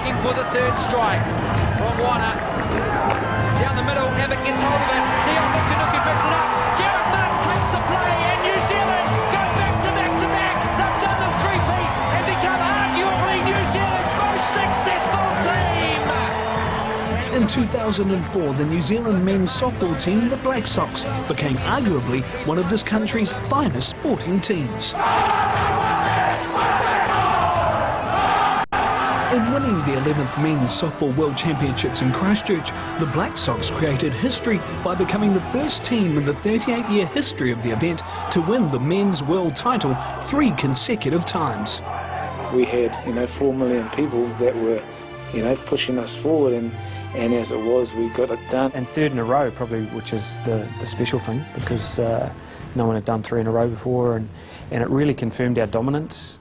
looking for the third strike from Warner. Down the middle, Abbott gets hold of it. Dion Nukunuku picks it up. Jared Martin takes the play, and New Zealand go back to back to back. They've done the three-peat and become arguably New Zealand's most successful team. In 2004, the New Zealand men's softball team, the Black Sox, became arguably one of this country's finest sporting teams. In winning the 11th Men's Softball World Championships in Christchurch, the Black Sox created history by becoming the first team in the 38-year history of the event to win the men's world title 3 consecutive times. We had, 4 million people that were, pushing us forward, and as it was, we got it done. And 3rd in a row, probably, which is the special thing, because no one had done 3 in a row before, and it really confirmed our dominance.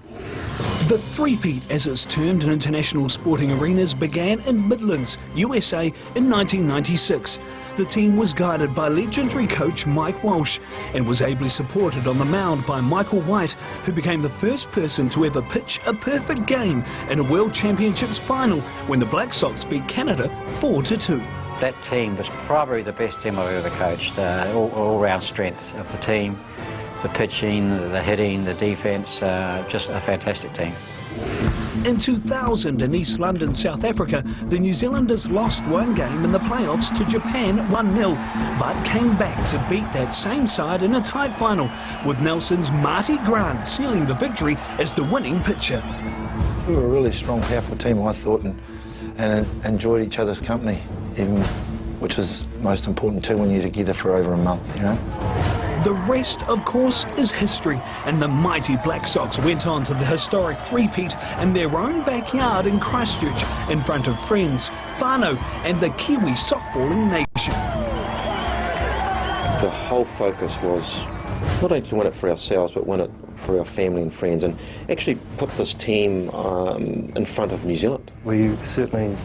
The three-peat, as it's termed in international sporting arenas, began in Midlands, USA in 1996. The team was guided by legendary coach Mike Walsh and was ably supported on the mound by Michael White, who became the first person to ever pitch a perfect game in a World Championships final when the Black Sox beat Canada 4-2. That team was probably the best team I've ever coached. All-round strength of the team. The pitching, the hitting, the defence, just a fantastic team. In 2000 in East London, South Africa, the New Zealanders lost one game in the playoffs to Japan 1-0, but came back to beat that same side in a tight final, with Nelson's Marty Grant sealing the victory as the winning pitcher. We were a really strong, powerful team, I thought, and enjoyed each other's company, even, which is most important too when you're together for over a month, The rest, of course, is history, and the mighty Black Sox went on to the historic three-peat in their own backyard in Christchurch, in front of friends, whānau, and the Kiwi softballing nation. The whole focus was not only to win it for ourselves, but win it for our family and friends, and actually put this team in front of New Zealand. We certainly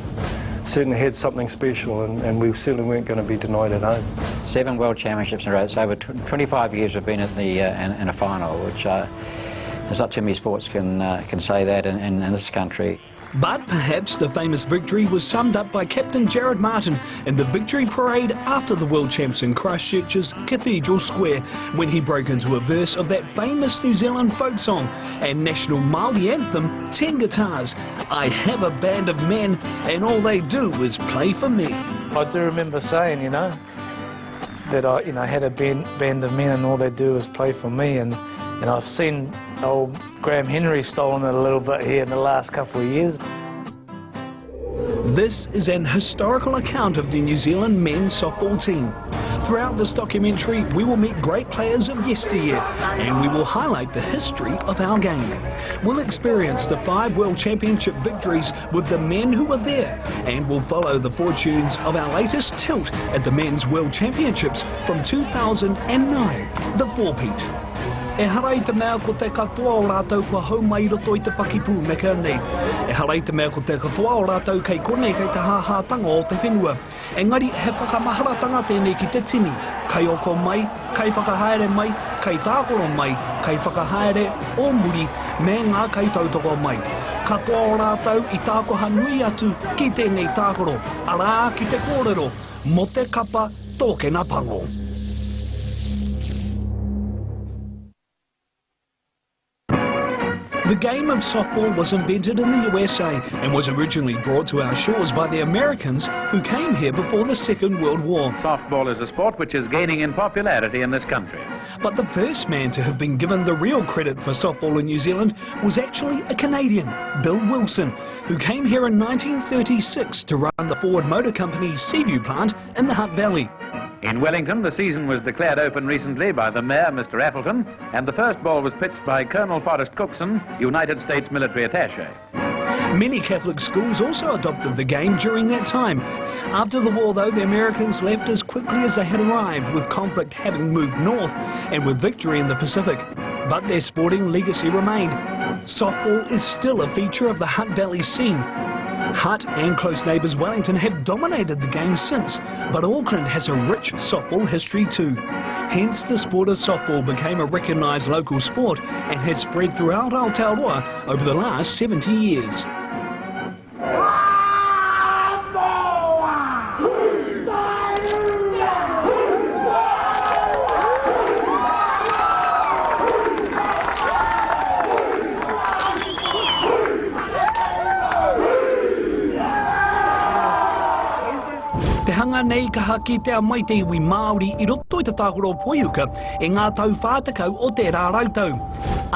had something special, and we certainly weren't going to be denied at home. 7 World Championships in a row. It's over 25 years we've been at the in a final, which there's not too many sports can say that in this country. But perhaps the famous victory was summed up by Captain Jared Martin in the victory parade after the World Champs in Christchurch's Cathedral Square, when he broke into a verse of that famous New Zealand folk song and national Māori anthem, 10 Guitars. I have a band of men and all they do is play for me. I do remember saying, that I had a band of men and all they do is play for me, and I've seen old Graham Henry stolen it a little bit here in the last couple of years. This is an historical account of the New Zealand men's softball team. Throughout this documentary, we will meet great players of yesteryear, and we will highlight the history of our game. We'll experience the 5 World Championship victories with the men who were there, and we'll follow the fortunes of our latest tilt at the Men's World Championships from 2009, the four-peat. E harai te mea ko te katoa o rātou kua haumai roto I te pakipū me ka nei. E harai te mea ko te katoa o rātou kei kone kei te hāhātanga o te whenua. Engari, he whakamaharatanga tēnei ki te tini. Kai oko mai, kai whakahaere mai, kai tākoro mai, kai whakahaere o muri, me ngā kai tautoko mai. Katoa o rātou I tākoha nui atu ki tēnei tākoro, arā ki te kōrero, mo te kapa tōke nā pango. The game of softball was invented in the USA and was originally brought to our shores by the Americans who came here before the Second World War. Softball is a sport which is gaining in popularity in this country. But the first man to have been given the real credit for softball in New Zealand was actually a Canadian, Bill Wilson, who came here in 1936 to run the Ford Motor Company's Seaview plant in the Hutt Valley. In Wellington, the season was declared open recently by the Mayor, Mr. Appleton, and the first ball was pitched by Colonel Forrest Cookson, United States military attaché. Many Catholic schools also adopted the game during that time. After the war, though, the Americans left as quickly as they had arrived, with conflict having moved north and with victory in the Pacific. But their sporting legacy remained. Softball is still a feature of the Hutt Valley scene. Hutt and close neighbours Wellington have dominated the game since, but Auckland has a rich softball history too. Hence, the sport of softball became a recognised local sport and has spread throughout Aotearoa over the last 70 years. te hanga nei ka haki te mai te iwi Māori I roto I te tākoro poiuka e ngā tau whātakau o te rārautau.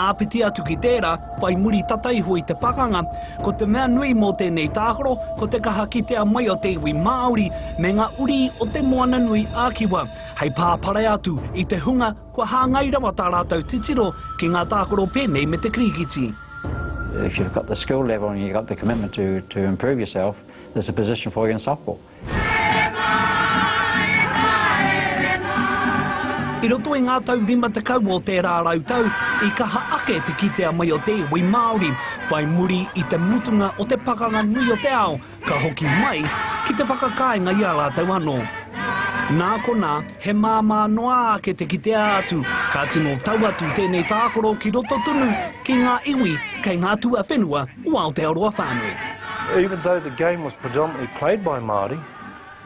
Āpiti atu ki tērā, whai muri tataiho I te pakanga, ko te mea nui mō tēnei tākoro, ko te kaha ki te mai o te iwi Māori, me ngā uri o te moana nui ākiwa. Hei pāpare atu I te hunga, kua hāngai rawa tā rātau titiro ki ngā tākoro pēnei me te krikiti. If you've got the skill level and you've got the commitment to improve yourself, there's a position for you in softball. I roto I ngā tau 50 o te rārautau, I kaha ake te kitea mai o te iwi Māori, whai muri I te mutunga o te pakanga nui o te ao, ka hoki mai ki te whakakainga I a rātau anō. Nā kona, he māmā noa ake te kitea atu, ka tino tau atu tēnei tākoro ki roto tunu ki ngā iwi kei ngā tua whenua o Aotearoa whānui. Even though the game was predominantly played by Māori,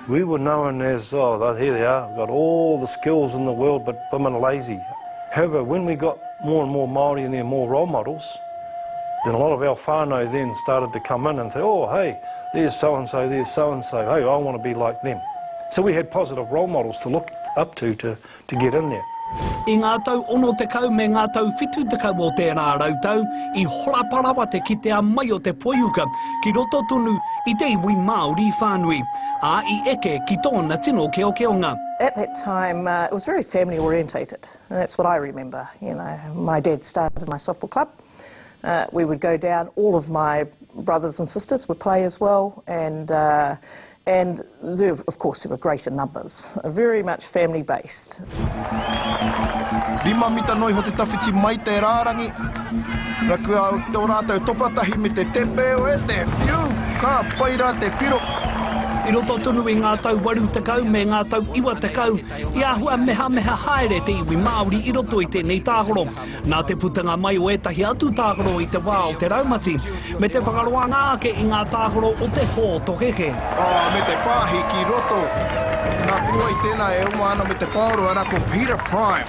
we were known as, oh, here they are, got all the skills in the world, but women are lazy. However, when we got more and more Māori and there more role models, then a lot of our whānau then started to come in and say, oh, hey, there's so-and-so, hey, I want to be like them. So we had positive role models to look up to get in there. I ngā tau 60 me ngā tau 70 o te rārautau, I horaparawa te kitea mai o te poiuka ki roto tunu I te iwi Māori whānui, a I eke ki tōna tino keokeonga. At that time, it was very family orientated, and that's what I remember. You know, my dad started my softball club. We would go down, all of my brothers and sisters would play as well, and there, of course, there were greater numbers, very much family-based. 5 mita noi ho te tawhiti mai te rārangi. Raku au tō rātou topatahi me te tepe o e te whiu, ka pai rā te piro. I roto tunu I ngā tau 80 me ngā tau 90, I ahua meha haere te iwi Māori I roto I tēnei tākoro. Nā te putanga mai o etahi atu tākoro I te wā o te raumati, me te whakaroanga ake I ngā tākoro o te hō tokeke. Me te pāhi ki roto. Nā kua I tēnā e uma ana me te paoro ara ko Peter Prime.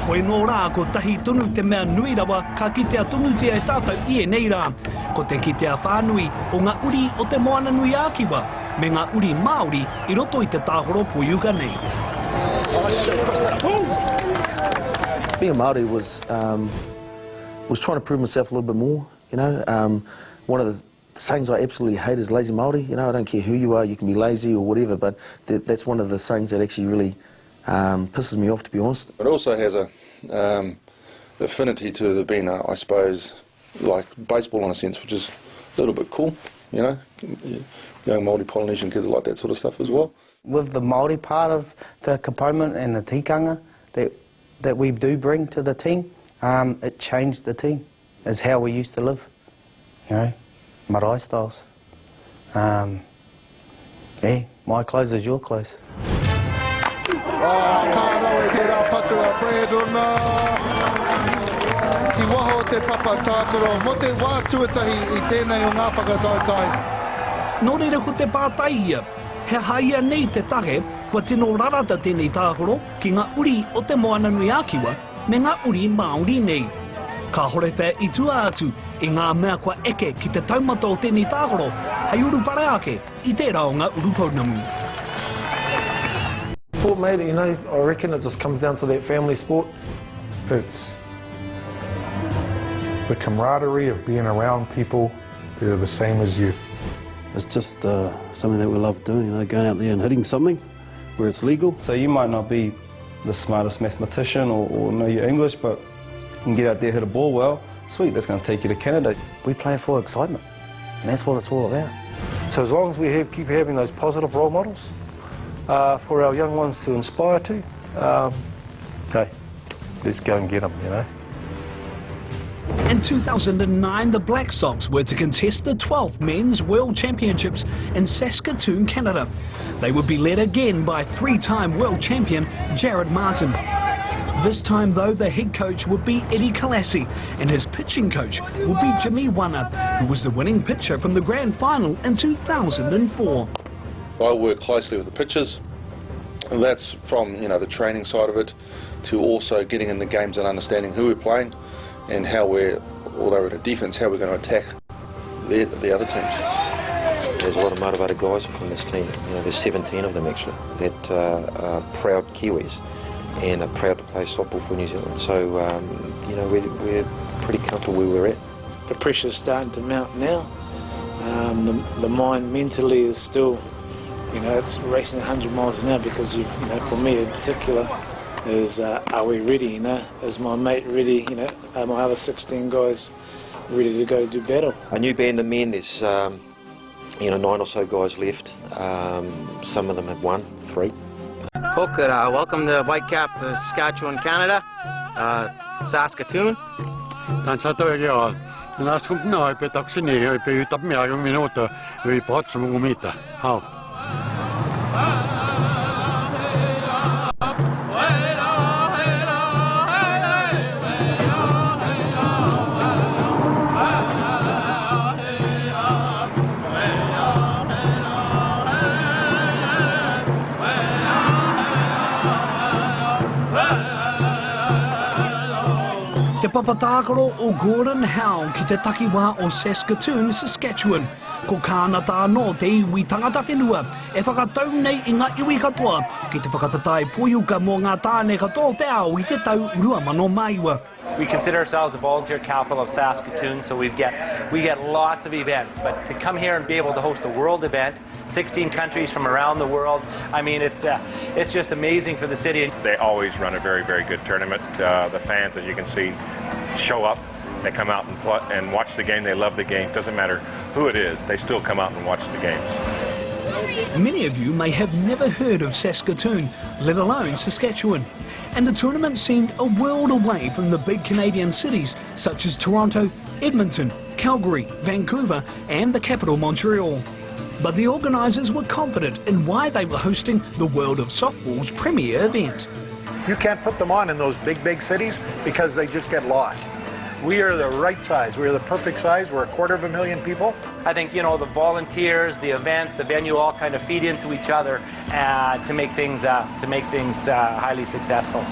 Koe nō rā ko tahi tunu te mea nui rawa ka kitea tunu tia e tātou I e nei rā. Ko te kitea whānui o ngā uri o te moana nui ākiwa, me ngā uri Māori I roto I te tākoro poiuka nei. Being a Māori was trying to prove myself a little bit more, you know. One of the sayings I absolutely hate is lazy Māori. You know, I don't care who you are, you can be lazy or whatever, but that's one of the sayings that actually really pisses me off, to be honest. It also has a affinity to being, I suppose, like baseball in a sense, which is a little bit cool, you know. Young Māori Polynesian kids like that sort of stuff as well. With the Māori part of the component and the tikanga that we do bring to the team, it changed the team. It's how we used to live, you know, marae styles. Yeah, my clothes is your clothes. Ka rau e te rā patua Bredona. Ki waho te papa tākoro, mo te wā tuatahi I tēnei o ngā whakatautai. Nō reira ko te pātai ia, he haia nei te tahe, kua tino rarata tēnei tākoro ki ngā uri o te moana nui ākiwa me ngā uri Māori nei. Ka hore pē I tua atu I ngā mea kua eke ki te taumata o tēnei tākoro, hei uru pare ake I tērā o ngā uru pounamu. Sport, mate, you know, I reckon it just comes down to that family sport. It's the camaraderie of being around people that are the same as you. It's just something that we love doing, you know, going out there and hitting something where it's legal. So you might not be the smartest mathematician or know your English, but you can get out there, hit a ball well, sweet, that's going to take you to Canada. We play for excitement, and that's what it's all about. So as long as we keep having those positive role models for our young ones to inspire to, hey, let's go and get them, you know. In 2009, the Black Sox were to contest the 12th Men's World Championships in Saskatoon, Canada. They would be led again by three-time world champion Jared Martin. This time, though, the head coach would be Eddie Kalassi, and his pitching coach would be Jimmy Wana, who was the winning pitcher from the grand final in 2004. I work closely with the pitchers, and that's from, you know, the training side of it to also getting in the games and understanding who we're playing and how although we're in a defence, how we're going to attack the other teams. there's a lot of motivated guys within this team. You know, there's 17 of them actually that are proud Kiwis and are proud to play softball for New Zealand. So, you know, we're pretty comfortable where we're at. The pressure's starting to mount now. The mind mentally is still, you know, it's racing 100 miles an hour because, you know, for me in particular, is are we ready, you know? Is my mate ready, you know? Are my other 16 guys ready to go do battle? A new band of men, there's, you know, 9 or so guys left. Some of them have won, 3. Welcome to Whitecap, Saskatchewan, Canada, Saskatoon. Te papatākaro o Gordon Howe ki te takiwā o Saskatoon, Saskatchewan. Ko kānata anō te iwi tangata whenua e whakatau nei i ngā iwi katoa ki te whakatatai poiuka mō ngā tāne katoa te ao I te tau 2021. We consider ourselves the volunteer capital of Saskatoon, so we get lots of events. But to come here and be able to host a world event, 16 countries from around the world, I mean, it's just amazing for the city. They always run a very, very good tournament. The fans, as you can see, show up. They come out and watch the game. They love the game. Doesn't matter who it is, they still come out and watch the games. Many of you may have never heard of Saskatoon, let alone Saskatchewan. And the tournament seemed a world away from the big Canadian cities such as Toronto, Edmonton, Calgary, Vancouver and the capital Montreal. But the organisers were confident in why they were hosting the world of softball's premier event. You can't put them on in those big cities because they just get lost. We are the right size. We are the perfect size. We're 250,000 people. I think, you know, the volunteers, the events, the venue all kind of feed into each other to make things highly successful.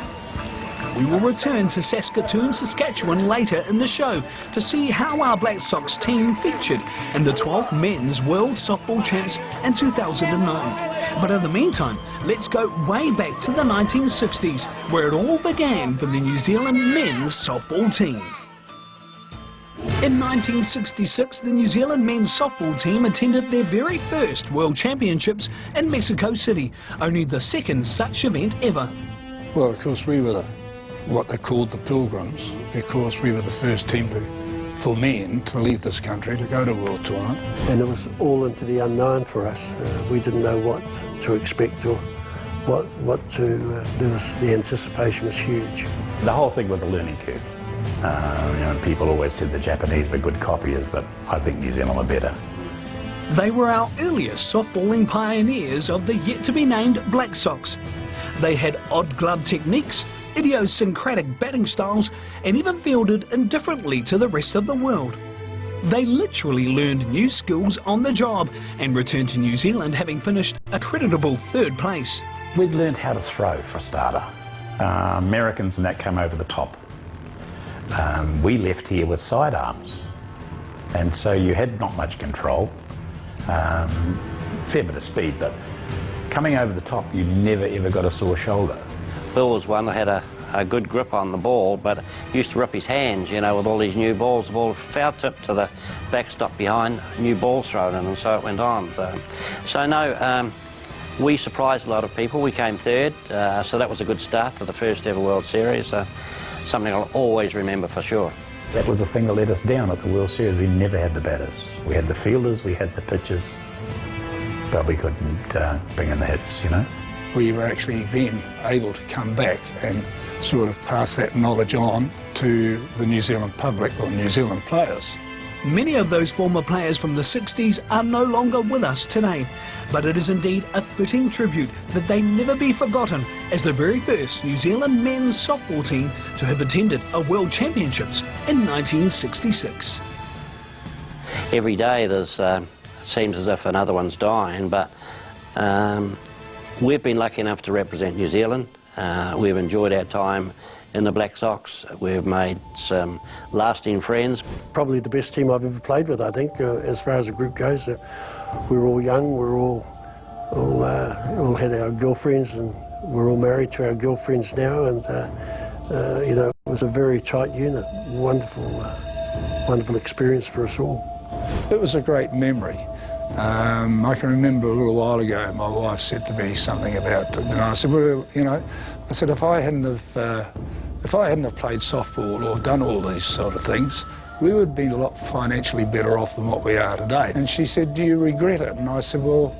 We will return to Saskatoon, Saskatchewan later in the show to see how our Black Sox team featured in the 12th Men's World Softball Champs in 2009. But in the meantime, let's go way back to the 1960s, where it all began for the New Zealand men's softball team. In 1966, the New Zealand men's softball team attended their very first World Championships in Mexico City, only the second such event ever. Well, of course, we were what they called the Pilgrims, because we were the first team for men to leave this country to go to a world tournament. And it was all into the unknown for us. We didn't know what to expect or what to do. The anticipation was huge. The whole thing was a learning curve. You know, people always said the Japanese were good copiers, but I think New Zealand were better. They were our earliest softballing pioneers of the yet-to-be-named Black Sox. They had odd glove techniques, idiosyncratic batting styles, and even fielded indifferently to the rest of the world. They literally learned new skills on the job and returned to New Zealand having finished a creditable 3rd place. We'd learned how to throw, for a starter. Americans and that came over the top. We left here with sidearms, and so you had not much control. Fair bit of speed, but coming over the top, you never ever got a sore shoulder. Bill was one that had a good grip on the ball, but used to rip his hands, you know, with all these new balls. The ball foul tip to the backstop behind, new balls thrown in, and so it went on. So no, we surprised a lot of people. We came 3rd, so that was a good start to the first ever World Series. Something I'll always remember for sure. That was the thing that let us down at the World Series. We never had the batters. We had the fielders, we had the pitchers, but we couldn't bring in the hits, you know. We were actually then able to come back and sort of pass that knowledge on to the New Zealand public or New Zealand players. Many of those former players from the 60s are no longer with us today, but it is indeed a fitting tribute that they never be forgotten as the very first New Zealand men's softball team to have attended a World Championships in 1966. Every day there's seems as if another one's dying, but we've been lucky enough to represent New Zealand. We've enjoyed our time in the Black Sox. We've made some lasting friends. Probably the best team I've ever played with, I think, as far as the group goes. We were all young, we were all had our girlfriends, and we're all married to our girlfriends now, and you know, it was a very tight unit. Wonderful experience for us all. It was a great memory. I can remember a little while ago, my wife said to me something about it, and I said, well, you know, I said if I hadn't have played softball or done all these sort of things, we would have been a lot financially better off than what we are today. And she said, do you regret it? And I said, well,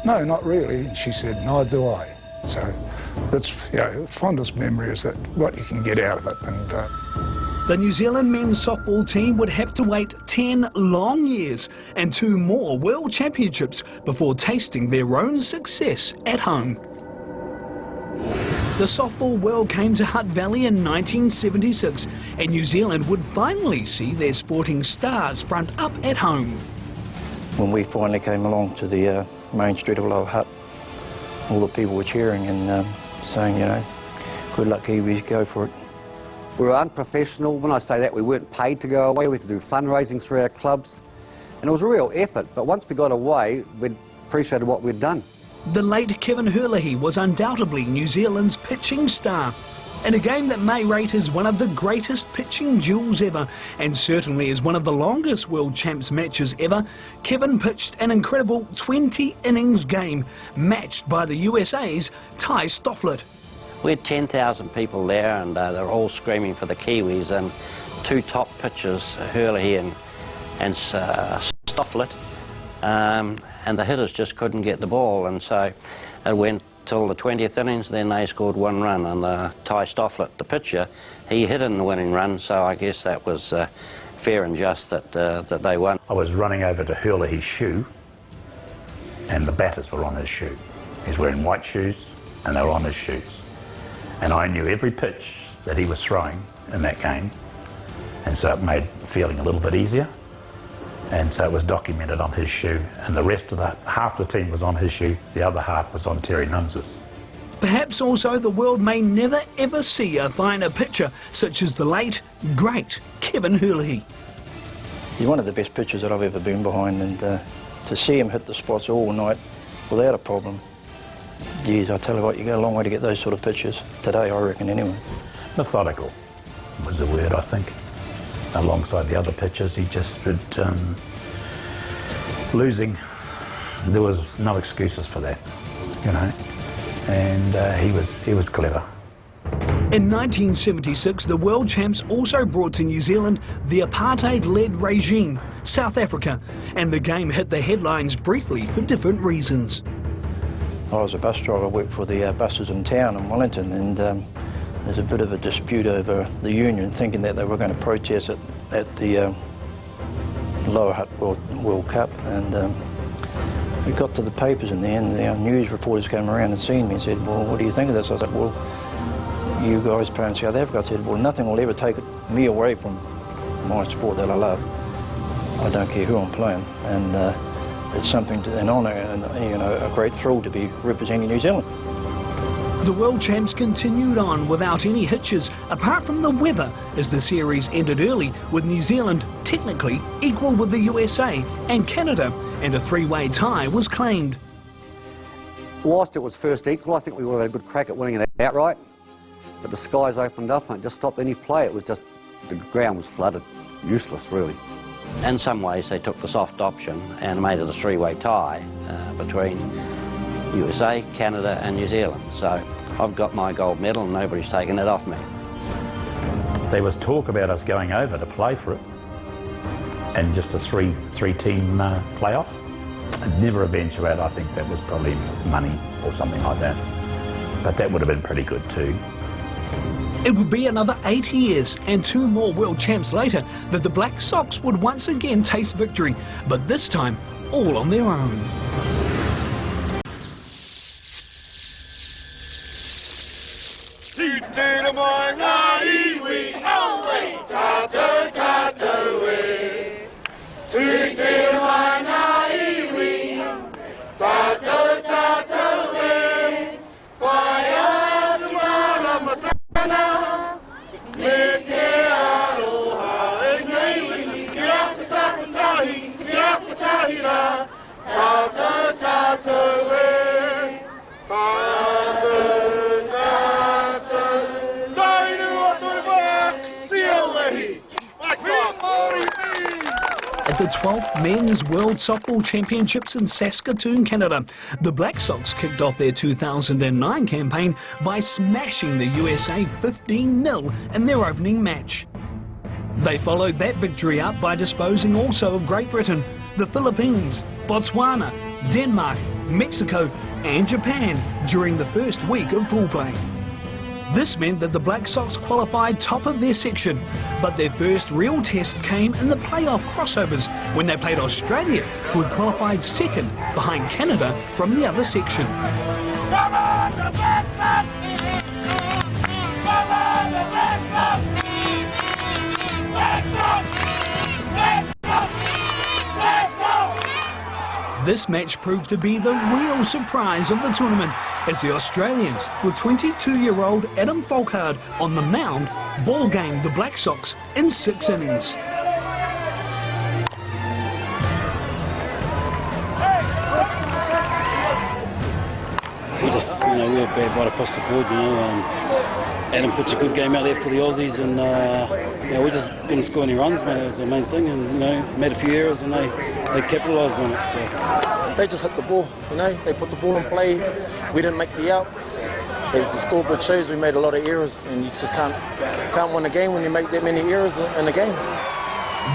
no, not really. And she said, neither do I. So that's, you know, fondest memory is that what you can get out of it. And the New Zealand men's softball team would have to wait 10 long years and 2 more World Championships before tasting their own success at home. The softball world came to Hutt Valley in 1976, and New Zealand would finally see their sporting stars front up at home. When we finally came along to the main street of Lower Hutt, all the people were cheering and saying, you know, good luck Kiwis, go for it. We were unprofessional. When I say that, we weren't paid to go away. We had to do fundraising through our clubs, and it was a real effort. But once we got away, we appreciated what we'd done. The late Kevin Hurley was undoubtedly New Zealand's pitching star, in a game that may rate as one of the greatest pitching duels ever, and certainly as one of the longest World Champs matches ever. Kevin pitched an incredible 20 innings game, matched by the USA's Ty Stofflet. We had 10,000 people there, and they were all screaming for the Kiwis, and 2 top pitchers, Hurley and Stofflet, and the hitters just couldn't get the ball, and so it went till the 20th innings. Then they scored 1 run, and Ty Stofflet, the pitcher, he hit in the winning run, so I guess that was fair and just that they won. I was running over to Hurley his shoe, and the batters were on his shoe. He's wearing white shoes, and they were on his shoes. And I knew every pitch that he was throwing in that game, and so it made feeling a little bit easier. And so it was documented on his shoe, and the rest of half the team was on his shoe, the other half was on Terry Nunz's. Perhaps also the world may never ever see a finer pitcher such as the late, great Kevin Hurley. He's one of the best pitchers that I've ever been behind, and to see him hit the spots all night without a problem, geez, I tell you what, you go a long way to get those sort of pitches today, I reckon, anyway. Methodical was the word, I think. Alongside the other pitchers, he just would, losing, there was no excuses for that, you know, and he was clever. In 1976, the World Champs also brought to New Zealand the apartheid-led regime, South Africa, and the game hit the headlines briefly for different reasons. I was a bus driver, I worked for the buses in town in Wellington, and there's a bit of a dispute over the union thinking that they were going to protest it at the Lower Hutt World Cup, and we got to the papers in the end. Our news reporters came around and seen me and said, well, what do you think of this? I said, well, you guys play in South Africa. I said, well, nothing will ever take me away from my sport that I love. I don't care who I'm playing, and it's something, an honour and, you know, a great thrill to be representing New Zealand. The World Champs continued on without any hitches, apart from the weather, as the series ended early, with New Zealand technically equal with the USA and Canada, and a 3-way tie was claimed. Whilst it was first equal, I think we would have had a good crack at winning it outright, but the skies opened up and it just stopped any play. It was just, the ground was flooded, useless really. In some ways they took the soft option and made it a 3-way tie between USA, Canada and New Zealand. So I've got my gold medal and nobody's taken it off me. There was talk about us going over to play for it, and just a three-team playoff. It never eventuated. I think that was probably money or something like that. But that would have been pretty good too. It would be another 8 years and 2 more World Champs later that the Black Sox would once again taste victory, but this time all on their own. the 12th Men's World Softball Championships in Saskatoon, Canada. The Black Sox kicked off their 2009 campaign by smashing the USA 15-0 in their opening match. They followed that victory up by disposing also of Great Britain, the Philippines, Botswana, Denmark, Mexico and Japan during the first week of pool play. This meant that the Black Sox qualified top of their section, but their first real test came in the playoff crossovers when they played Australia, who had qualified second behind Canada from the other section. Come on, the Black Sox! Come on, the Black Sox! Black Sox! Black Sox! Black Sox! This match proved to be the real surprise of the tournament, as the Australians, with 22-year-old Adam Folkard on the mound, ball-gamed the Black Sox in 6 innings. We just, we were bad right across the board, Adam puts a good game out there for the Aussies, and we just didn't score any runs, mate. That was the main thing, and made a few errors, and they capitalised on it. So they just hit the ball, They put the ball in play. We didn't make the outs. As the scoreboard shows, we made a lot of errors, and you just can't win a game when you make that many errors in a game.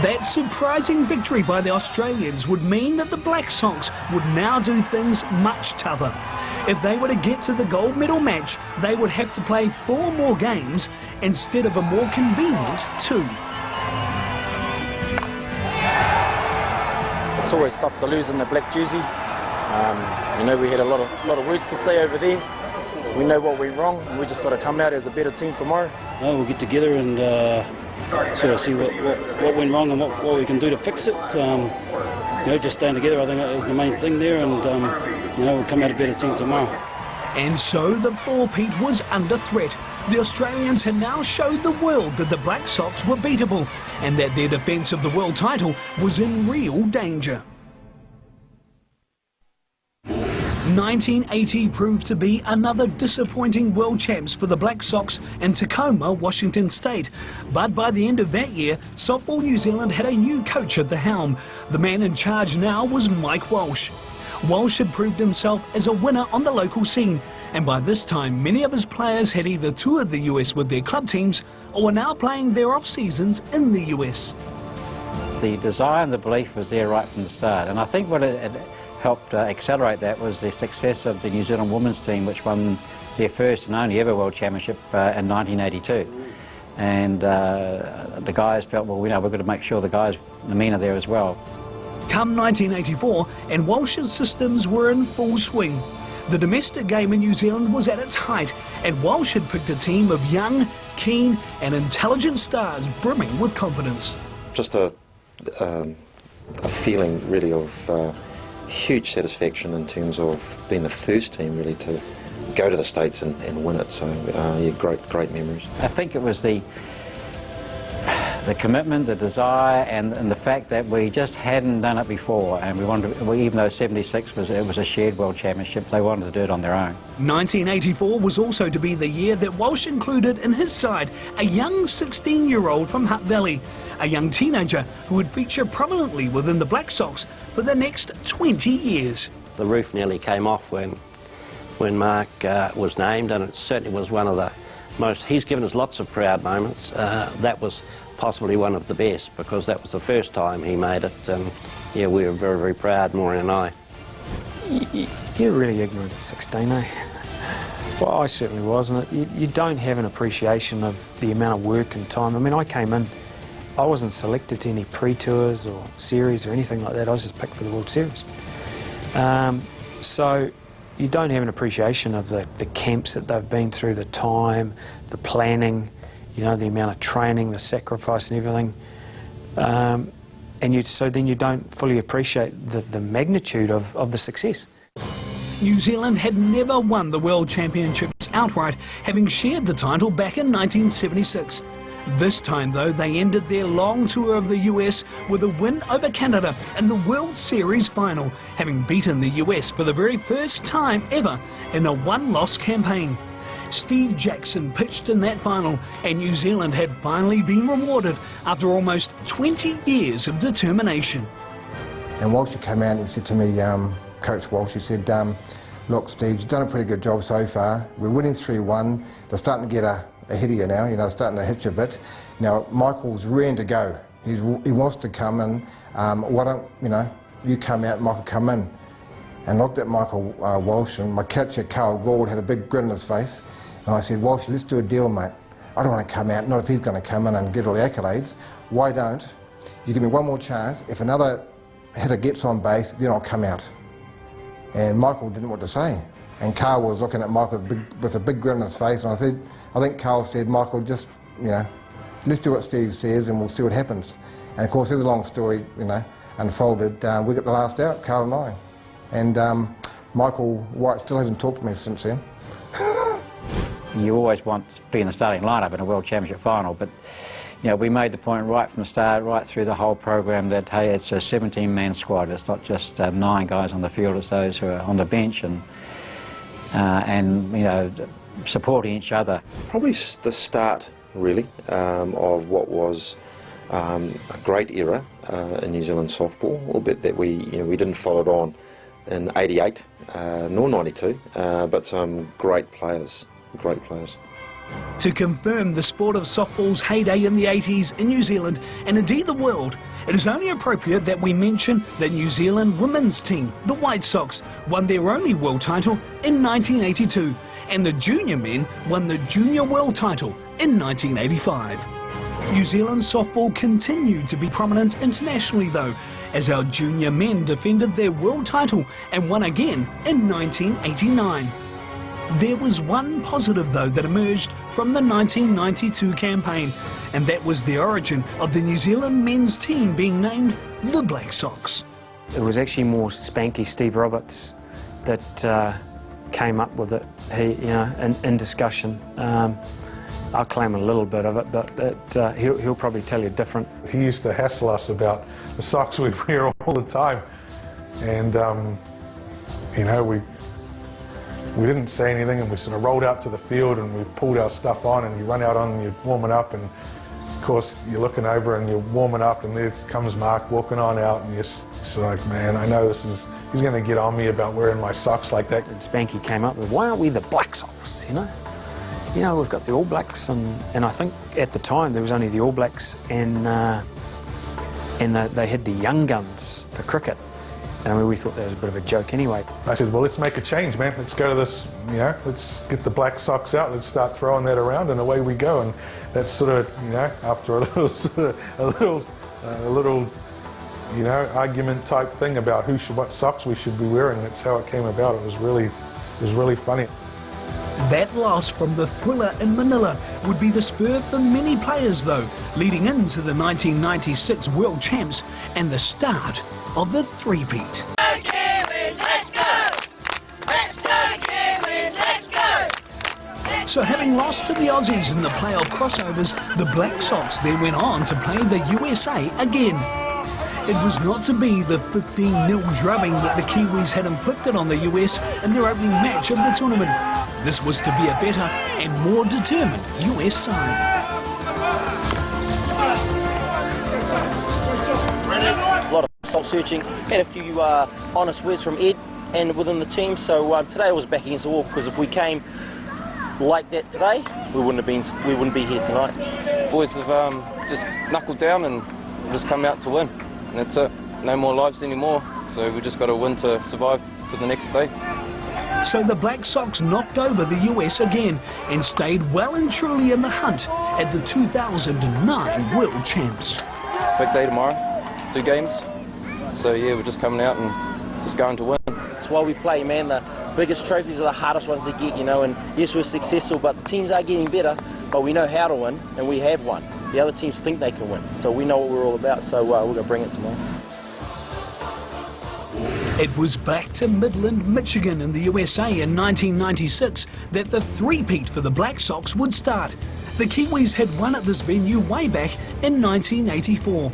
That surprising victory by the Australians would mean that the Black Sox would now do things much tougher. If they were to get to the gold medal match, they would have to play 4 more games instead of a more convenient 2. It's always tough to lose in the black jersey. We had a lot of words to say over there. We know what went wrong, and we just got to come out as a better team tomorrow. We'll get together and sort of see what went wrong and what we can do to fix it. Just staying together, I think, is the main thing there, and we'll come out a better team tomorrow. And so the three-peat was under threat. The Australians had now showed the world that the Black Sox were beatable and that their defence of the world title was in real danger. 1980 proved to be another disappointing world champs for the Black Sox in Tacoma, Washington State. But by the end of that year, Softball New Zealand had a new coach at the helm. The man in charge now was Mike Walsh. Walsh had proved himself as a winner on the local scene, and by this time many of his players had either toured the US with their club teams or were now playing their off-seasons in the US. The desire and the belief was there right from the start, and I think what it helped accelerate that was the success of the New Zealand women's team, which won their first and only ever World Championship in 1982. And the guys felt, well, we've got to make sure the men are there as well. Come 1984, and Walsh's systems were in full swing. The domestic game in New Zealand was at its height, and Walsh had picked a team of young, keen and intelligent stars brimming with confidence. Just a feeling really of huge satisfaction in terms of being the first team really to go to the States and win it. So great memories. I think it was the commitment, the desire, and the fact that we just hadn't done it before, and we wanted to, even though '76 was a shared world championship, they wanted to do it on their own. 1984 was also to be the year that Walsh included in his side a young 16-year-old from Hutt Valley, a young teenager who would feature prominently within the Black Sox for the next 20 years. The roof nearly came off when Mark was named, and it certainly was one of the most. He's given us lots of proud moments. That was possibly one of the best, because that was the first time he made it, and we were very, very proud, Maureen and I. You're really ignorant at 16, eh? Well, I certainly was, and you don't have an appreciation of the amount of work and time. I mean, I came in, I wasn't selected to any pre-tours or series or anything like that. I was just picked for the World Series. So you don't have an appreciation of the camps that they've been through, the time, the planning, the amount of training, the sacrifice and everything. So then you don't fully appreciate the magnitude of the success. New Zealand had never won the World Championships outright, having shared the title back in 1976. This time, though, they ended their long tour of the US with a win over Canada in the World Series final, having beaten the US for the very first time ever in a one-loss campaign. Steve Jackson pitched in that final, and New Zealand had finally been rewarded after almost 20 years of determination. And Walsh came out and he said to me, Coach Walsh, he said, look, Steve, you've done a pretty good job so far. We're winning 3-1. They're starting to get ahead of you now, they're starting to hit you a bit. Now, Michael's ready to go. He wants to come in. Why don't, you come out, Michael come in. And looked at Michael Walsh, and my catcher, Carl Gould, had a big grin on his face. And I said, Walsh, let's do a deal, mate. I don't want to come out, not if he's going to come in and get all the accolades. Why don't you give me one more chance? If another hitter gets on base, then I'll come out. And Michael didn't know what to say. And Carl was looking at Michael with a big grin on his face, and I think Carl said, Michael, just, let's do what Steve says and we'll see what happens. And of course, there's a long story, unfolded. We got the last out, Carl and I. And Michael White still hasn't talked to me since then. You always want to be in the starting lineup in a World Championship final, but we made the point right from the start, right through the whole program, that hey, it's a 17-man squad. It's not just 9 guys on the field; it's those who are on the bench and supporting each other. Probably the start, really, of what was a great era in New Zealand softball. A little bit that we didn't follow it on in '88 nor '92, but some great players. Great players. To confirm the sport of softball's heyday in the 80s in New Zealand and indeed the world, it is only appropriate that we mention the New Zealand women's team, the White Sox, won their only world title in 1982, and the junior men won the junior world title in 1985. New Zealand softball continued to be prominent internationally though, as our junior men defended their world title and won again in 1989. There was one positive, though, that emerged from the 1992 campaign, and that was the origin of the New Zealand men's team being named the Black Sox. It was actually more Spanky Steve Roberts that came up with it, in discussion. I'll claim a little bit of it, but he'll probably tell you different. He used to hassle us about the socks we'd wear all the time, and we didn't say anything, and we sort of rolled out to the field and we pulled our stuff on, and you run out on and you're warming up, and of course you're looking over and you're warming up, and there comes Mark walking on out, and you're sort of like, man, I know he's going to get on me about wearing my socks like that. And Spanky came up with, why aren't we the Black Sox, we've got the All Blacks, and I think at the time there was only the All Blacks and they had the young guns for cricket. And we thought that was a bit of a joke anyway. I said, well, let's make a change, man. Let's go to this, let's get the Black Sox out. Let's start throwing that around, and away we go. And that's sort of, after a little argument type thing about what socks we should be wearing. That's how it came about. It was really funny. That loss from the Thriller in Manila would be the spur for many players, though, leading into the 1996 World Champs and the start of the three-peat. So having lost to the Aussies in the playoff crossovers, the Black Sox then went on to play the USA again. It was not to be the 15-0 drubbing that the Kiwis had inflicted on the US in their opening match of the tournament. This was to be a better and more determined US side. A lot of soul-searching, had a few honest words from Ed and within the team, so today I was back against the wall, because if we came like that today, we wouldn't be here tonight. Boys have just knuckled down and just come out to win, and that's it. No more lives anymore, so we just got to win to survive to the next day. So the Black Sox knocked over the US again and stayed well and truly in the hunt at the 2009 World Champs. Big day tomorrow, 2 games, so yeah, we're just coming out and just going to win. That's why we play, man. The biggest trophies are the hardest ones to get, and yes, we're successful, but the teams are getting better, but we know how to win, and we have won. The other teams think they can win, so we know what we're all about, so we're going to bring it tomorrow. It was back to Midland, Michigan in the USA in 1996 that the three-peat for the Black Sox would start. The Kiwis had won at this venue way back in 1984.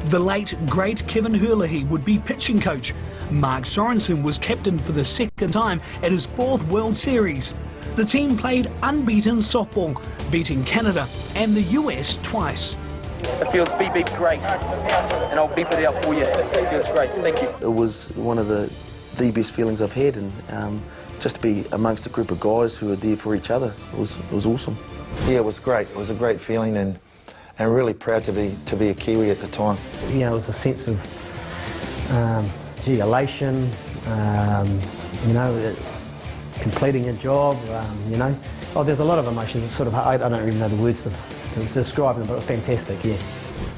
The late, great Kevin Herlihy would be pitching coach. Mark Sorensen was captain for the second time at his 4th World Series. The team played unbeaten softball, beating Canada and the US twice. It feels beep beep great, and I'll beep it out for you. It feels great. Thank you. It was one of the best feelings I've had, and just to be amongst a group of guys who are there for each other, it was awesome. Yeah, it was great. It was a great feeling, and really proud to be a Kiwi at the time. You know, it was a sense of elation, you know, completing a job, you know. Oh, there's a lot of emotions. It's sort of, I don't even know the words to describe them, but fantastic, yeah.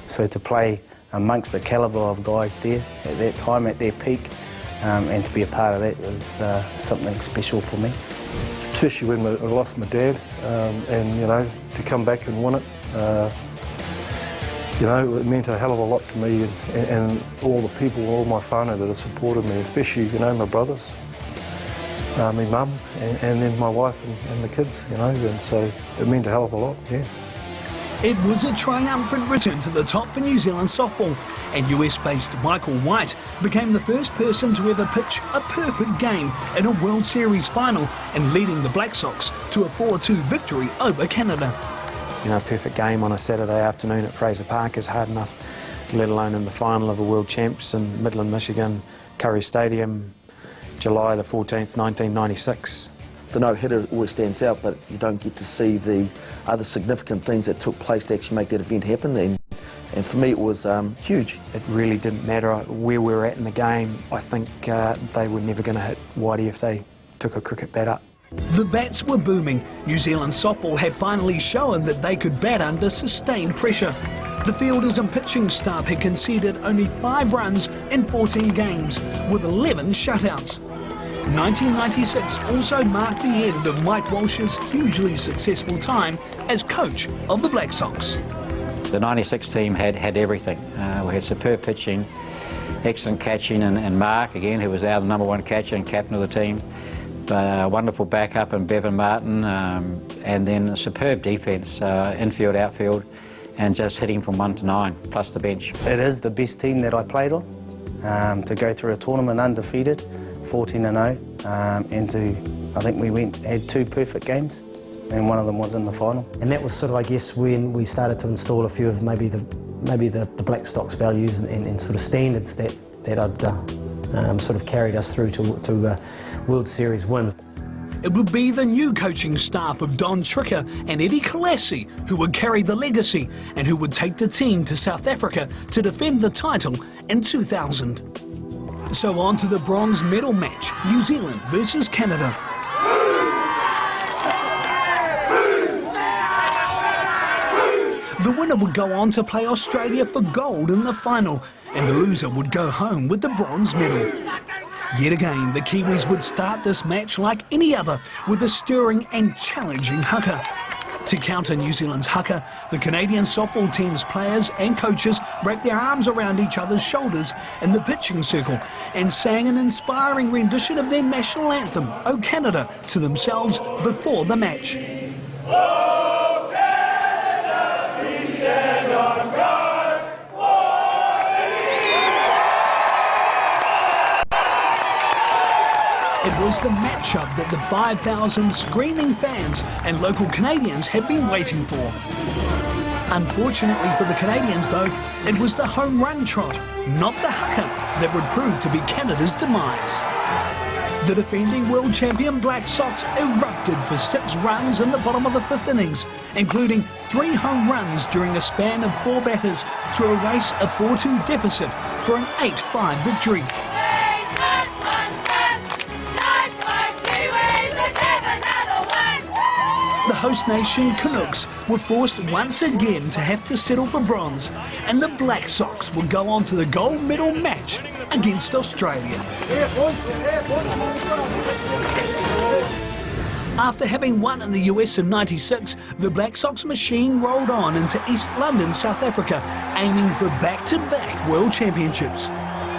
So to play amongst the calibre of guys there at that time, at their peak, and to be a part of that was something special for me. Especially when I lost my dad, and you know, to come back and win it, you know, it meant a hell of a lot to me and all the people, all my whānau that have supported me, especially, you know, my brothers, my mum, and then my wife and the kids, you know, and so it meant a hell of a lot, yeah. It was a triumphant return to the top for New Zealand softball, and US-based Michael White became the first person to ever pitch a perfect game in a World Series final and leading the Black Sox to a 4-2 victory over Canada. You know, a perfect game on a Saturday afternoon at Fraser Park is hard enough, let alone in the final of the World Champs in Midland, Michigan, Curry Stadium, July the 14th, 1996. The no-hitter always stands out, but you don't get to see the other significant things that took place to actually make that event happen, and for me it was huge. It really didn't matter where we were at in the game. I think they were never going to hit Whitey if they took a cricket bat up. The bats were booming. New Zealand softball had finally shown that they could bat under sustained pressure. The fielders and pitching staff had conceded only 5 runs in 14 games, with 11 shutouts. 1996 also marked the end of Mike Walsh's hugely successful time as coach of the Black Sox. The 96 team had everything. We had superb pitching, excellent catching, and Mark, again, who was our #1 catcher and captain of the team. Wonderful backup in Bevan Martin, and then a superb defence, infield, outfield, and just hitting from 1 to 9, plus the bench. It is the best team that I played on, to go through a tournament undefeated, 14-0, and I think we had 2 perfect games, and one of them was in the final. And that was sort of, I guess, when we started to install a few of maybe the Black Sox values and sort of standards that had sort of carried us through to World Series wins. It would be the new coaching staff of Don Tricker and Eddie Kalassi who would carry the legacy and who would take the team to South Africa to defend the title in 2000. So on to the bronze medal match, New Zealand versus Canada. The winner would go on to play Australia for gold in the final, and the loser would go home with the bronze medal. Yet again, the Kiwis would start this match like any other, with a stirring and challenging haka. To counter New Zealand's haka, the Canadian softball team's players and coaches wrapped their arms around each other's shoulders in the pitching circle and sang an inspiring rendition of their national anthem, O Canada, to themselves before the match. It was the matchup that the 5,000 screaming fans and local Canadians had been waiting for. Unfortunately for the Canadians, though, it was the home run trot, not the haka, that would prove to be Canada's demise. The defending world champion Black Sox erupted for 6 runs in the bottom of the 5th innings, including 3 home runs during a span of 4 batters to erase a 4-2 deficit for an 8-5 victory. The host nation Canucks were forced once again to have to settle for bronze, and the Black Sox would go on to the gold medal match against Australia. After having won in the US in '96, the Black Sox machine rolled on into East London, South Africa, aiming for back-to-back World Championships.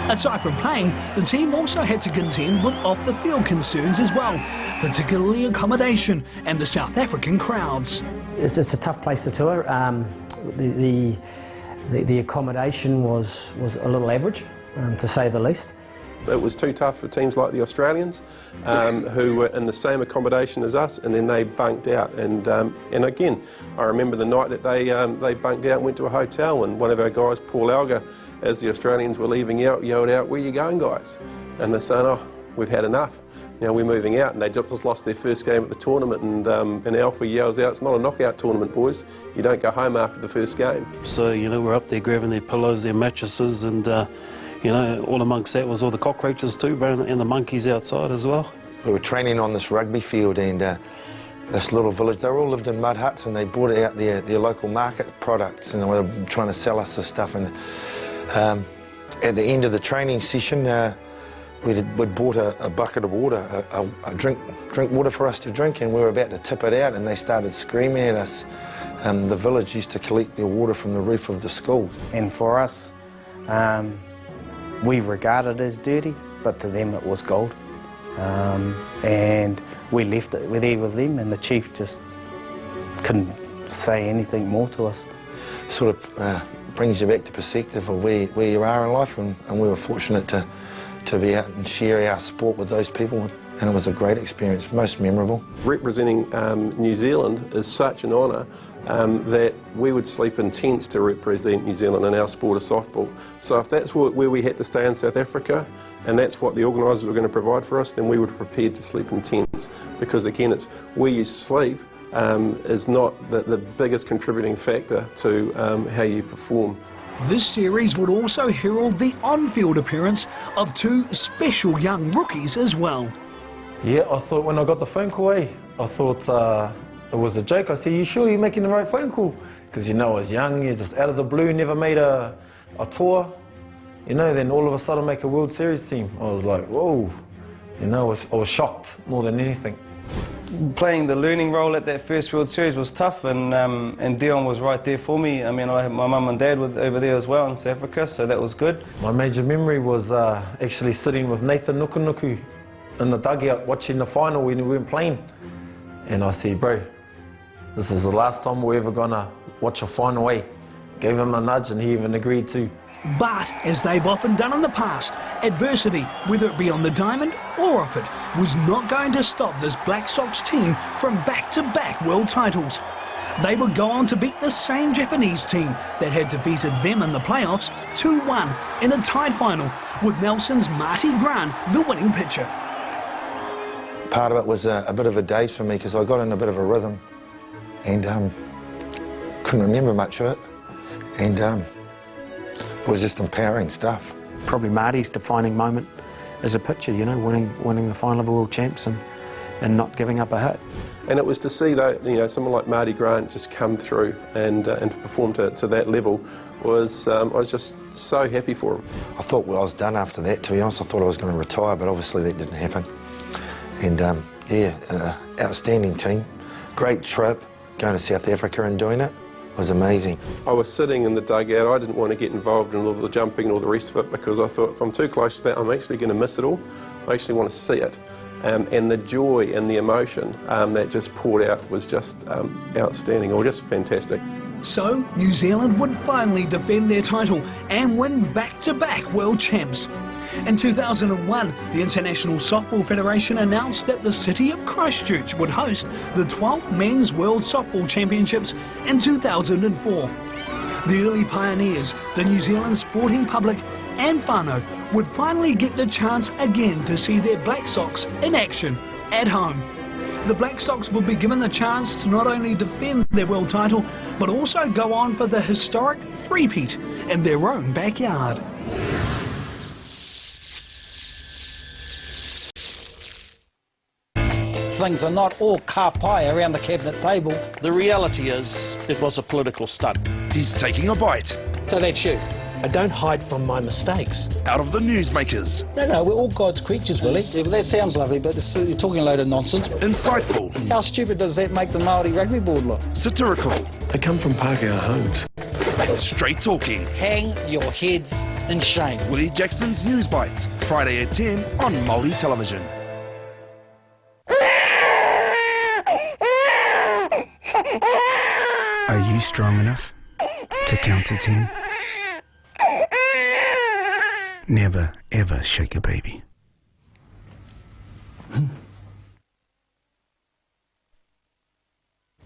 Aside from playing, the team also had to contend with off-the-field concerns as well, particularly accommodation and the South African crowds. It's a tough place to tour. The accommodation was a little average, to say the least. It was too tough for teams like the Australians, who were in the same accommodation as us, and then they bunked out. And again, I remember the night that they bunked out and went to a hotel, and one of our guys, Paul Alger, as the Australians were leaving out, yelled out, "Where are you going, guys?" And they're saying, "Oh, we've had enough. You know, we're moving out." And they just lost their first game at the tournament, and Alfie yells out, "It's not a knockout tournament, boys. You don't go home after the first game." So, you know, we're up there grabbing their pillows, their mattresses, and, you know, all amongst that was all the cockroaches too, and the monkeys outside as well. We were training on this rugby field, and this little village, they all lived in mud huts, and they brought out their local market products, and they were trying to sell us this stuff. And at the end of the training session, we'd bought a bucket of water, a drink water for us to drink, and we were about to tip it out, and they started screaming at us. The village used to collect their water from the roof of the school. And for us, we regarded it as dirty, but to them it was gold. And we left it there with them, and the chief just couldn't say anything more to us. Sort of brings you back to perspective of where you are in life, and we were fortunate to be out and share our sport with those people, and it was a great experience, most memorable. Representing New Zealand is such an honour that we would sleep in tents to represent New Zealand in our sport of softball. So if that's where we had to stay in South Africa, and that's what the organisers were going to provide for us, then we were prepared to sleep in tents, because again, it's where you sleep is not the biggest contributing factor to how you perform. This series would also herald the on-field appearance of two special young rookies as well. Yeah, I thought when I got the phone call, I thought it was a joke. I said, "You sure you're making the right phone call?" Because, you know, I was young, you're just out of the blue, never made a tour. You know, then all of a sudden make a World Series team. I was like, whoa. You know, I was shocked more than anything. Playing the learning role at that first World Series was tough, and Dion was right there for me. I mean, I had my mum and dad over there as well in South Africa, so that was good. My major memory was actually sitting with Nathan Nukunuku in the dugout watching the final when we weren't playing. And I said, "Bro, this is the last time we're ever gonna watch a final, eh?" Gave him a nudge, and he even agreed to. But, as they've often done in the past, adversity, whether it be on the diamond or off it, was not going to stop this Black Sox team from back-to-back world titles. They would go on to beat the same Japanese team that had defeated them in the playoffs 2-1 in a tied final, with Nelson's Marty Grant the winning pitcher. Part of it was a bit of a daze for me, because I got in a bit of a rhythm, and couldn't remember much of it, and it was just empowering stuff. Probably Marty's defining moment as a pitcher, you know, winning the final of World Champs and not giving up a hit. And it was to see, though, you know, someone like Marty Grant just come through and to perform to that level was, I was just so happy for him. I thought I was done after that, to be honest. I thought I was going to retire, but obviously that didn't happen. And yeah, outstanding team, great trip, going to South Africa and doing it was amazing. I was sitting in the dugout. I didn't want to get involved in all the jumping and all the rest of it, because I thought if I'm too close to that, I'm actually going to miss it all. I actually want to see it. And the joy and the emotion that just poured out was just outstanding, or just fantastic. So, New Zealand would finally defend their title and win back-to-back world champs. In 2001, the International Softball Federation announced that the city of Christchurch would host the 12th Men's World Softball Championships in 2004. The early pioneers, the New Zealand sporting public and whānau, would finally get the chance again to see their Black Sox in action at home. The Black Sox would be given the chance to not only defend their world title, but also go on for the historic three-peat in their own backyard. Things are not all ka pai around the cabinet table. The reality is, it was a political stunt. He's taking a bite. So that's you. I don't hide from my mistakes. Out of the newsmakers. No, we're all God's creatures, Willie. Yeah, but that sounds lovely, but you're talking a load of nonsense. Insightful. How stupid does that make the Māori rugby board look? Satirical. They come from Pākehā homes. Straight talking. Hang your heads in shame. Willie Jackson's News Bites, Friday at 10 on Māori television. Are you strong enough to count to 10? Never, ever shake a baby.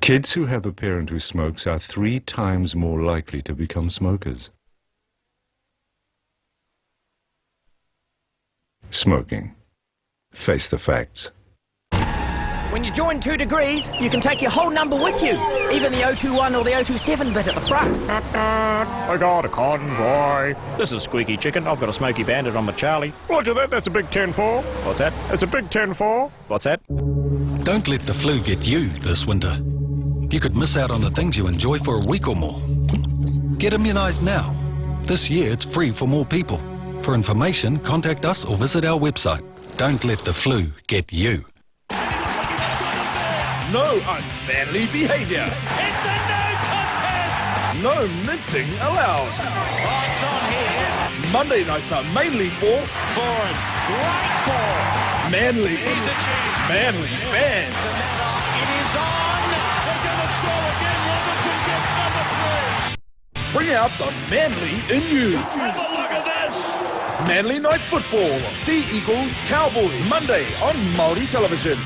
Kids who have a parent who smokes are 3 times more likely to become smokers. Smoking. Face the facts. When you join 2 Degrees, you can take your whole number with you, even the 021 or the 027 bit at the front. I got a convoy. This is Squeaky Chicken. I've got a Smoky Bandit on my Charlie. Roger that, that's a big 10-4. What's that? It's a big 10-4. What's that? Don't let the flu get you this winter. You could miss out on the things you enjoy for a week or more. Get immunised now. This year it's free for more people. For information, contact us or visit our website. Don't let the flu get you. No unmanly behaviour. It's a no contest. No mincing allowed. Lights on here. Monday nights are mainly for Forward. Great ball. Manly. He's a chance. Manly fans. It is on. They're going to score again. Robertson gets number 3. Bring out the Manly in you. Have a look at this. Manly Night Football. Sea Eagles Cowboys. Monday on Māori Television.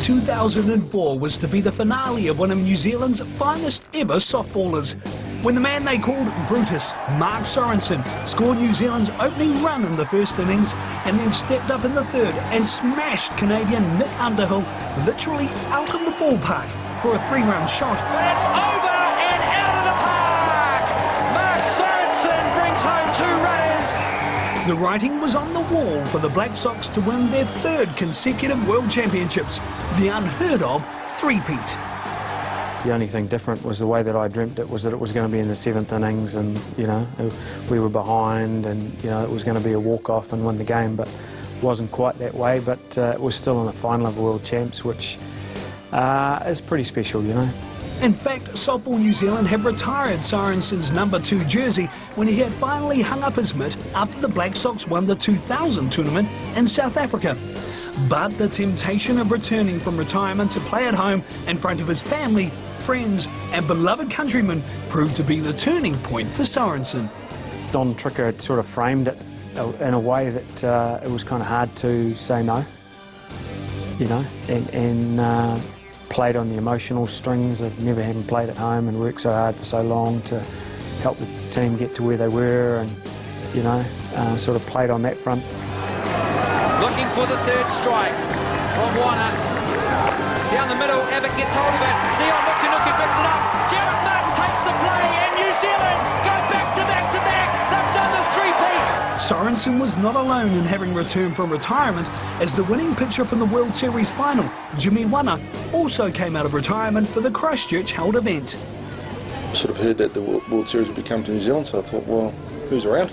2004 was to be the finale of one of New Zealand's finest ever softballers, when the man they called Brutus, Mark Sorensen, scored New Zealand's opening run in the first innings and then stepped up in the third and smashed Canadian Nick Underhill literally out of the ballpark for a 3-run shot. It's over and out of the park. Mark Sorensen brings home 2 runners. The writing was on the wall for the Black Sox to win their 3rd consecutive World Championships, the unheard of three-peat. The only thing different was the way that I dreamt it was that it was going to be in the 7th innings, and you know we were behind, and you know it was going to be a walk-off and win the game, but it wasn't quite that way. But it was still in the final of World Champs, which is pretty special, you know. In fact, Softball New Zealand had retired Sorensen's number 2 jersey when he had finally hung up his mitt after the Black Sox won the 2000 tournament in South Africa. But the temptation of returning from retirement to play at home in front of his family, friends and beloved countrymen proved to be the turning point for Sorensen. Don Tricker had sort of framed it in a way that it was kind of hard to say no, you know, and played on the emotional strings of never having played at home and worked so hard for so long to help the team get to where they were, and you know, sort of played on that front. Looking for the 3rd strike from Warner. Down the middle, Abbott gets hold of it. Dion Nukunuku picks it up. Jared Martin takes the play, and New Zealand go back to back to back. They've done the 3-peat. Sorensen was not alone in having returned from retirement, as the winning pitcher from the World Series final, Jimmy Wana, also came out of retirement for the Christchurch held event. I sort of heard that the World Series would be coming to New Zealand, so I thought, well, who's around?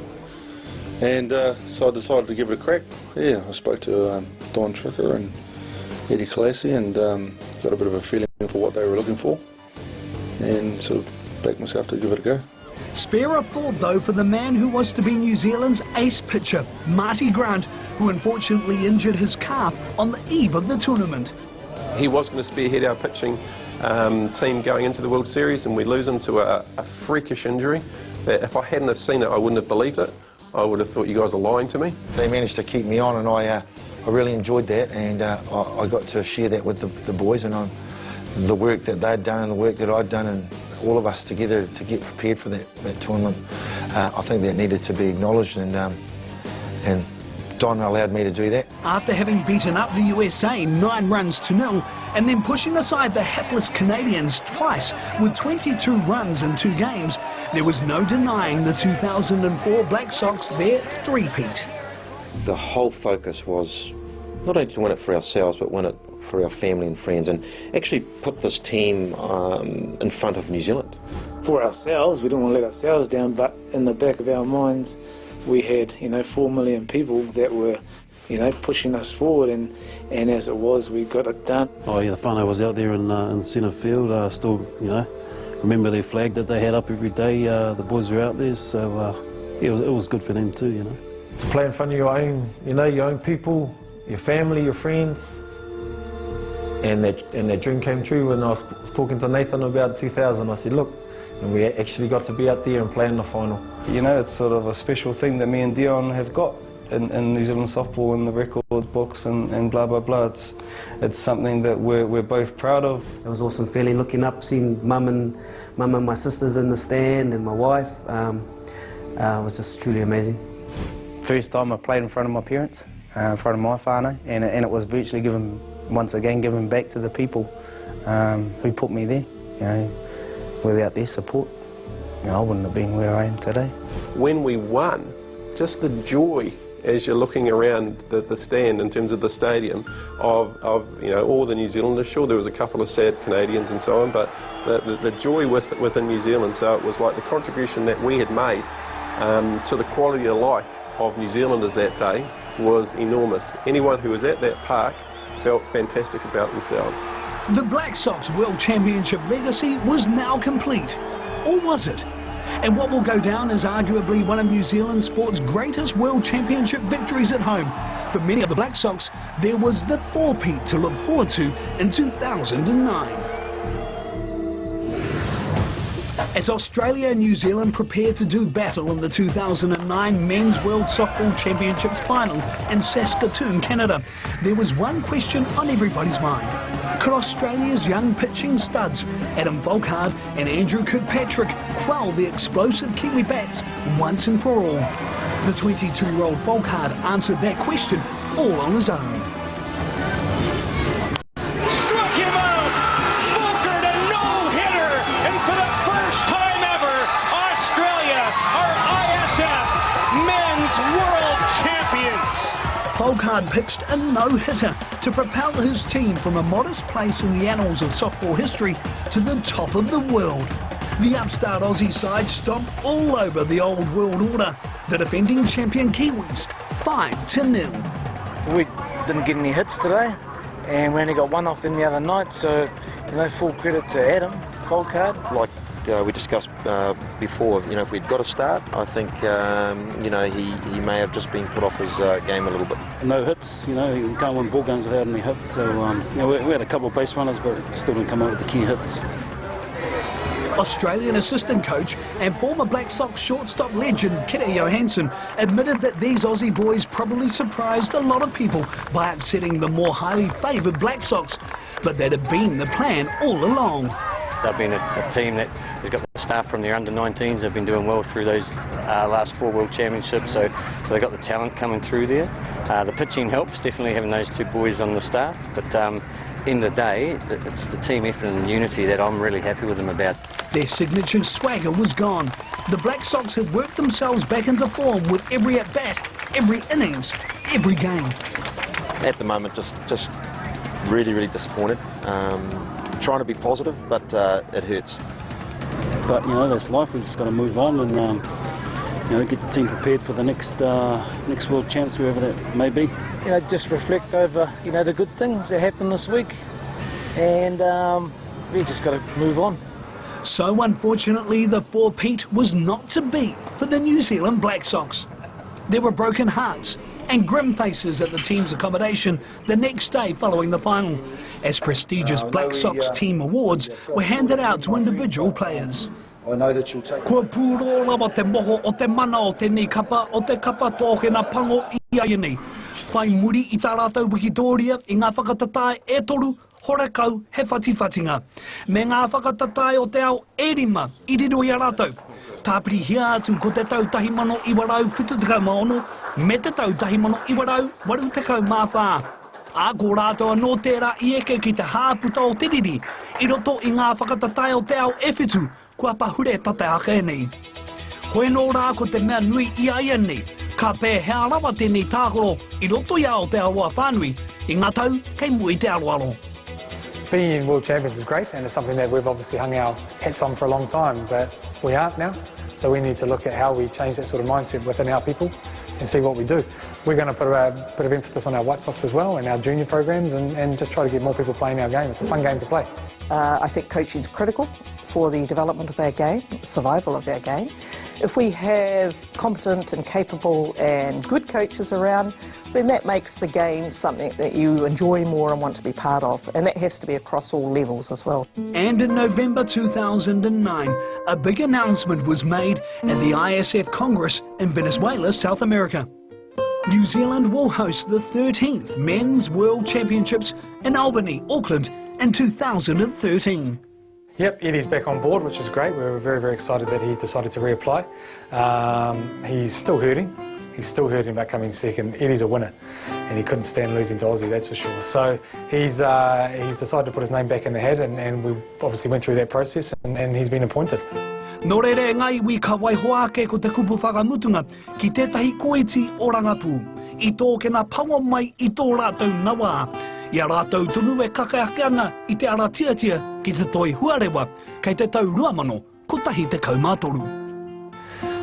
And so I decided to give it a crack. Yeah, I spoke to Don Tricker and Eddie Classy, and got a bit of a feeling for what they were looking for, and sort of backed myself to give it a go. Spare a thought, though, for the man who was to be New Zealand's ace pitcher, Marty Grant, who unfortunately injured his calf on the eve of the tournament. He was going to spearhead our pitching team going into the World Series, and we lose him to a freakish injury that if I hadn't have seen it, I wouldn't have believed it. I would have thought you guys are lying to me. They managed to keep me on, and I really enjoyed that, and I got to share that with the boys, and the work that they'd done and the work that I'd done, and all of us together to get prepared for that tournament. I think that needed to be acknowledged, and Don allowed me to do that. After having beaten up the USA 9-0 and then pushing aside the hapless Canadians twice with 22 runs in 2 games, there was no denying the 2004 Black Sox their 3-peat. The whole focus was not only to win it for ourselves, but win it for our family and friends, and actually put this team in front of New Zealand. For ourselves, we don't want to let ourselves down, but in the back of our minds, we had, 4 million people that were, pushing us forward, and as it was, we got it done. Oh yeah, the whānau was out there in centre field, still, remember their flag that they had up every day, the boys were out there, so it was good for them too, To play in front of your own, your own people, your family, your friends, And that dream came true when I was talking to Nathan about 2000. I said, look, and we actually got to be out there and play in the final. You know, it's sort of a special thing that me and Dion have got in New Zealand softball, in the records books and blah, blah, blah. It's something that we're both proud of. It was awesome feeling, looking up, seeing Mum and my sisters in the stand and my wife. It was just truly amazing. First time I played in front of my parents, in front of my whānau, and it was virtually once again given back to the people who put me there. You know, without their support, you know, I wouldn't have been where I am today. When we won, just the joy as you're looking around the stand in terms of the stadium of you know, all the New Zealanders. Sure, there was a couple of sad Canadians and so on, but the joy within New Zealand. So it was like the contribution that we had made to the quality of life of New Zealanders that day was enormous. Anyone who was at that park felt fantastic about themselves. The Black Sox World Championship legacy was now complete. Or was it? And what will go down as arguably one of New Zealand sport's greatest World Championship victories at home. For many of the Black Sox, there was the three-peat to look forward to in 2009. As Australia and New Zealand prepared to do battle in the 2009 Men's World Softball Championships final in Saskatoon, Canada, there was one question on everybody's mind. Could Australia's young pitching studs, Adam Volkard and Andrew Kirkpatrick, quell the explosive Kiwi bats once and for all? The 22-year-old Volkard answered that question all on his own. Struck him out! Volkard a no-hitter! And for the first time ever, Australia are ISF Men's World Champions! Volkard pitched a no-hitter to propel his team from a modest place in the annals of softball history to the top of the world. The upstart Aussie side stomped all over the old world order, the defending champion Kiwis, 5-0. We didn't get any hits today, and we only got one off them the other night, so, you know, full credit to Adam Volkard. Like we discussed before, you know, if we'd got a start, I think, you know, he may have just been put off his game a little bit. No hits, you know, you can't win ball games without any hits, so, you know, we had a couple of base runners, but still didn't come out with the key hits. Australian assistant coach and former Black Sox shortstop legend Kitty Johansson admitted that these Aussie boys probably surprised a lot of people by upsetting the more highly favoured Black Sox, but that had been the plan all along. They've been a team that has got the staff from their under-19s. They've been doing well through those last 4 World Championships, so they've got the talent coming through there. The pitching helps, definitely having those 2 boys on the staff, but in the day, it's the team effort and unity that I'm really happy with them about. Their signature swagger was gone. The Black Sox had worked themselves back into form with every at-bat, every innings, every game. At the moment, just really, really disappointed. Trying to be positive, but it hurts. But, you know, that's life. We just got to move on and, you know, get the team prepared for the next World Champs, whoever that may be. You know, just reflect over, you know, the good things that happened this week, and we just got to move on. So, unfortunately, the three-peat was not to be for the New Zealand Black Sox. There were broken hearts and grim faces at the team's accommodation the next day following the final, as prestigious Black Sox team awards were handed out to individual players. I know that you'll take... Kua pūro rawa te moho o te mana o tēnei kapa o te kapa tōhena pango I ai nei. Whai muri I tā rātou wikitoria I ngā whakatatāe e toru, horakau he whatiwhatinga. Me ngā whakatatāe o te ao e 5 I riro I a rātou. Tāpiri hia atu ko te tau 1976, me te tau 1984. A ko rātou anō tērā I eke ki te hāputa o te riri, I roto I ngā whakatatāe o te ao e whitu, kua pahure tate ake nei. Hoi nō rā ko te mea nui I ai nei, ka pē hea rawa tēnei tākoro, I roto ia o te aroa whānui, I ngā tau kei mui te aroaro. Being World Champions is great, and it's something that we've obviously hung our hats on for a long time, but we aren't now. So we need to look at how we change that sort of mindset within our people and see what we do. We're going to put a bit of emphasis on our White Sox as well and our junior programs and just try to get more people playing our game. It's a fun game to play. I think coaching is critical for the development of our game, survival of our game, If we have competent and capable and good coaches around, then that makes the game something that you enjoy more and want to be part of, and that has to be across all levels as well. And in November 2009, a big announcement was made at the ISF Congress in Venezuela, South America. New Zealand will host the 13th Men's World Championships in Albany, Auckland in 2013. Yep, Eddie's back on board, which is great. We were very, very excited that he decided to reapply. He's still hurting. He's still hurting about coming second. Eddie's a winner, and he couldn't stand losing to Aussie, that's for sure. So he's decided to put his name back in the hat, and we obviously went through that process, and he's been appointed. Nō reire ngai wi ka waihoa ake ko te kupu whakamutunga ki tētahi koeti o Rangapū. I tō kena paunga mai I tō rātou nawa. Ia rātou tunu e kakaake ana I te ara tiatia ki te toi huarewa kei te tau ruamano ko tahi te kaumātoru.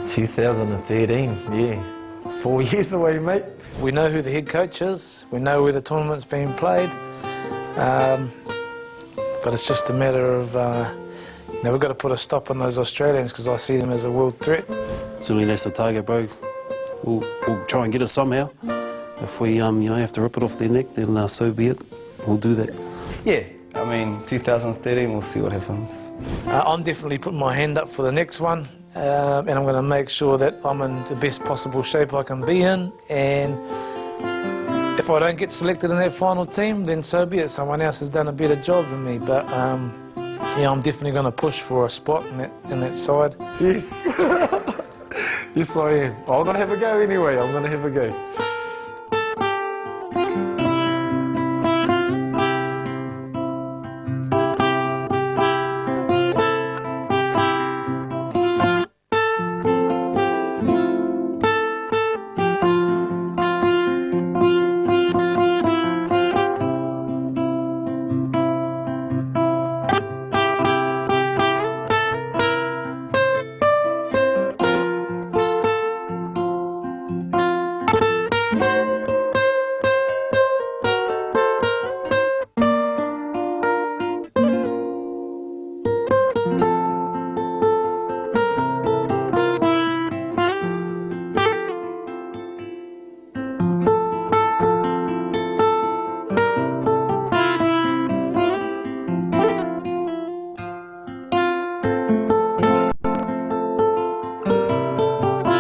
2013, yeah. It's 4 years away, mate. We know who the head coach is. We know where the tournament's being played. But it's just a matter of... we've got to put a stop on those Australians because I see them as a world threat. Certainly that's the target, bro. We'll try and get it somehow. If we, have to rip it off their neck, then so be it. We'll do that. Yeah, I mean, 2013, we'll see what happens. I'm definitely putting my hand up for the next one, and I'm going to make sure that I'm in the best possible shape I can be in. And if I don't get selected in that final team, then so be it. Someone else has done a better job than me. But I'm definitely going to push for a spot in that side. Yes. Yes, I am. I'm going to have a go anyway. I'm going to have a go.